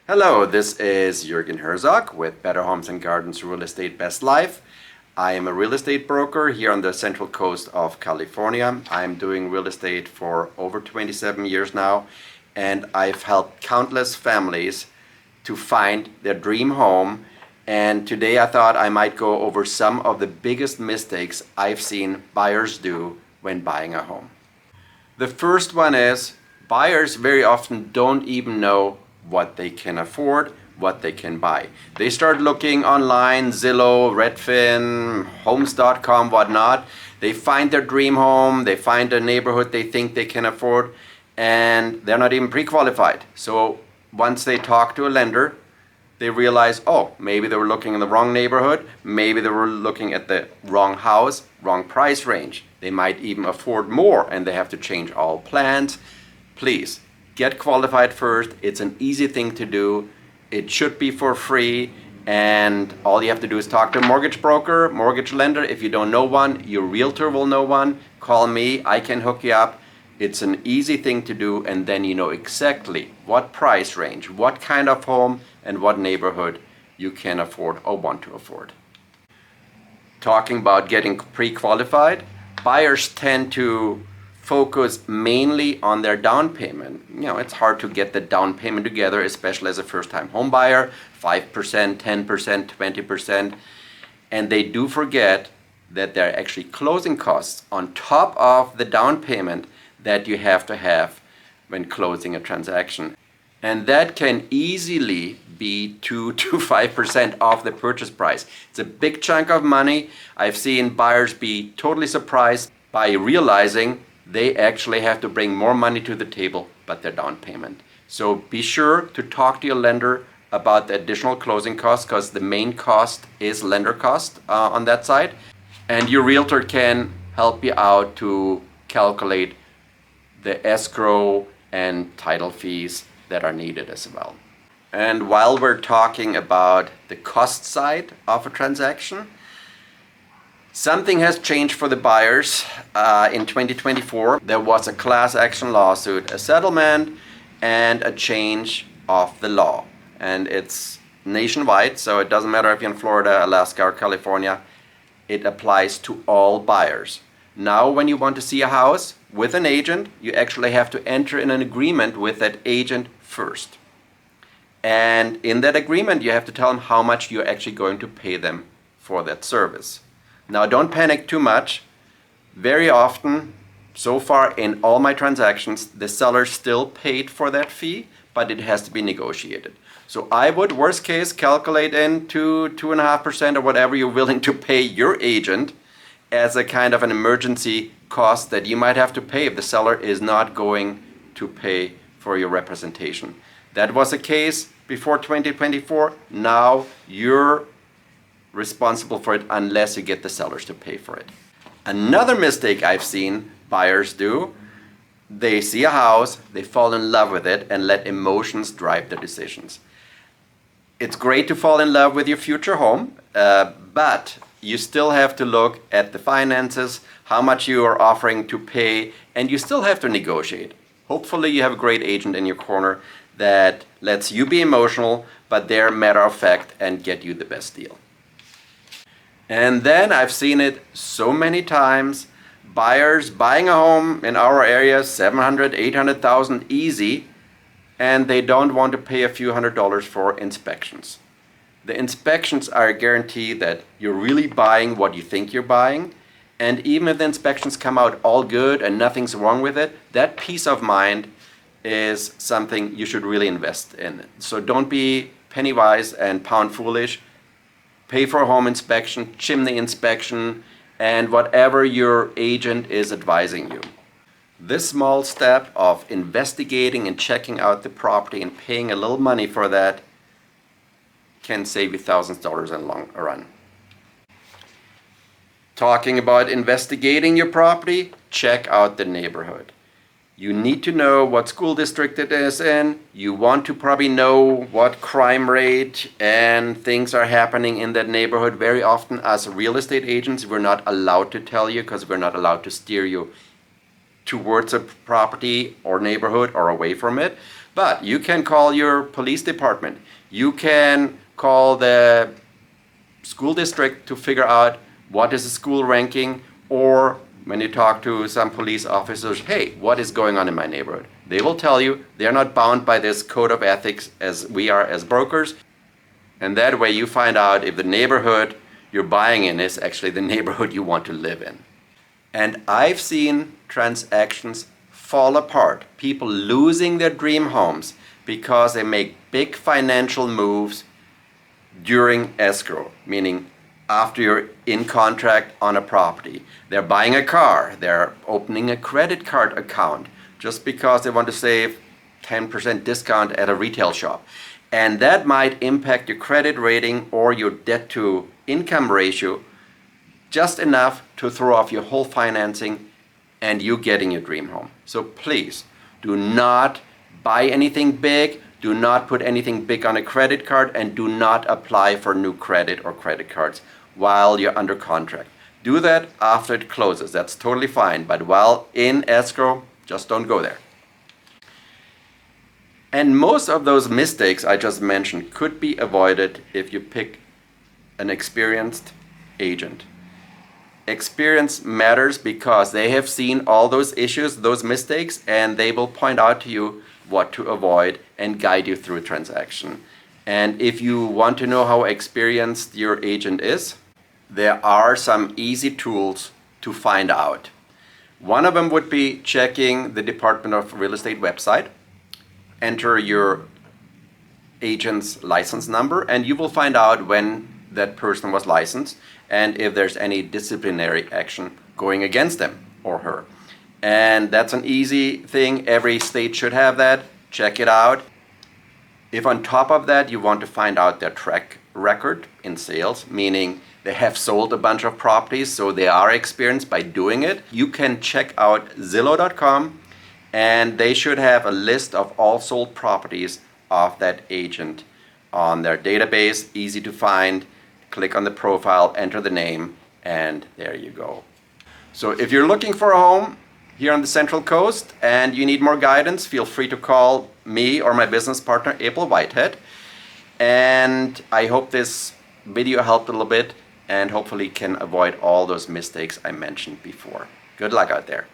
Hello, this is Jürgen Herzog with Better Homes and Gardens Real Estate Best Life. I am a real estate broker here on the central coast of California. I'm doing real estate for over 27 years now, and I've helped countless families to find their dream home. And today I thought I might go over some of the biggest mistakes I've seen buyers do when buying a home. The first one is buyers very often don't even know what they can afford, what they can buy. They start looking online, Zillow, Redfin, homes.com, whatnot. They find their dream home, they find a neighborhood they think they can afford, and they're not even pre-qualified. So once they talk to a lender, they realize, oh, maybe they were looking in the wrong neighborhood, maybe they were looking at the wrong house, wrong price range. They might even afford more and they have to change all plans. Please, get qualified first. It's an easy thing to do. It should be for free, and all you have to do is talk to a mortgage broker, mortgage lender. If you don't know one, your realtor will know one. Call me, I can hook you up. It's an easy thing to do, and then you know exactly what price range, what kind of home, and what neighborhood you can afford or want to afford. Talking about getting pre-qualified, buyers tend to focus mainly on their down payment. You know, it's hard to get the down payment together, especially as a first-time home buyer, 5%, 10%, 20%. And they do forget that there are actually closing costs on top of the down payment that you have to have when closing a transaction. And that can easily be 2 to 5% off the purchase price. It's a big chunk of money. I've seen buyers be totally surprised by realizing they actually have to bring more money to the table but their down payment. So be sure to talk to your lender about the additional closing costs, because the main cost is lender cost on that side. And your realtor can help you out to calculate the escrow and title fees that are needed as well. And while we're talking about the cost side of a transaction, something has changed for the buyers. In 2024, there was a class action lawsuit, a settlement, and a change of the law. And it's nationwide, so it doesn't matter if you're in Florida, Alaska, or California. It applies to all buyers. Now, when you want to see a house with an agent, you actually have to enter in an agreement with that agent first. And in that agreement, you have to tell them how much you're actually going to pay them for that service. Now, don't panic too much. Very often, so far in all my transactions, the seller still paid for that fee, but it has to be negotiated. So I would, worst case, calculate in 2.5% or whatever you're willing to pay your agent as a kind of an emergency cost that you might have to pay if the seller is not going to pay for your representation. That was the case before 2024. Now you're responsible for it unless you get the sellers to pay for it. Another mistake I've seen buyers do, they see a house, they fall in love with it, and let emotions drive their decisions. It's great to fall in love with your future home, but you still have to look at the finances, how much you are offering to pay, and you still have to negotiate. Hopefully you have a great agent in your corner that lets you be emotional, but they're matter of fact and get you the best deal. And then I've seen it so many times, buyers buying a home in our area, 700, 800,000 easy, and they don't want to pay a few $100s for inspections. The inspections are a guarantee that you're really buying what you think you're buying. And even if the inspections come out all good and nothing's wrong with it, that peace of mind is something you should really invest in. So don't be penny wise and pound foolish. Pay for a home inspection, chimney inspection, and whatever your agent is advising you. This small step of investigating and checking out the property and paying a little money for that can save you thousands of dollars in the long run. Talking about investigating your property, check out the neighborhood. You need to know what school district it is in. You want to probably know what crime rate and things are happening in that neighborhood. Very often as real estate agents, we're not allowed to tell you because we're not allowed to steer you towards a property or neighborhood or away from it. But you can call your police department. You can call the school district to figure out what is the school ranking, or when you talk to some police officers, hey, what is going on in my neighborhood? They will tell you. They're not bound by this code of ethics as we are as brokers. And that way you find out if the neighborhood you're buying in is actually the neighborhood you want to live in. And I've seen transactions fall apart. People losing their dream homes because they make big financial moves during escrow, meaning after you're in contract on a property. They're buying a car, they're opening a credit card account just because they want to save 10% discount at a retail shop. And that might impact your credit rating or your debt to income ratio just enough to throw off your whole financing and you getting your dream home. So please do not buy anything big, do not put anything big on a credit card, and do not apply for new credit or credit cards while you're under contract. Do that after it closes, that's totally fine, but while in escrow, just don't go there. And most of those mistakes I just mentioned could be avoided if you pick an experienced agent. Experience matters because they have seen all those issues, those mistakes, and they will point out to you what to avoid and guide you through a transaction. And if you want to know how experienced your agent is, there are some easy tools to find out. One of them would be checking the Department of Real Estate website, enter your agent's license number, and you will find out when that person was licensed and if there's any disciplinary action going against them or her. And that's an easy thing. Every state should have that. Check it out. If on top of that you want to find out their track record in sales, meaning they have sold a bunch of properties, so they are experienced by doing it, you can check out Zillow.com, and they should have a list of all sold properties of that agent on their database. Easy to find. Click on the profile, enter the name, and there you go. So if you're looking for a home here on the Central Coast and you need more guidance, feel free to call me or my business partner, April Whitehead. And I hope this video helped a little bit and hopefully can avoid all those mistakes I mentioned before. Good luck out there.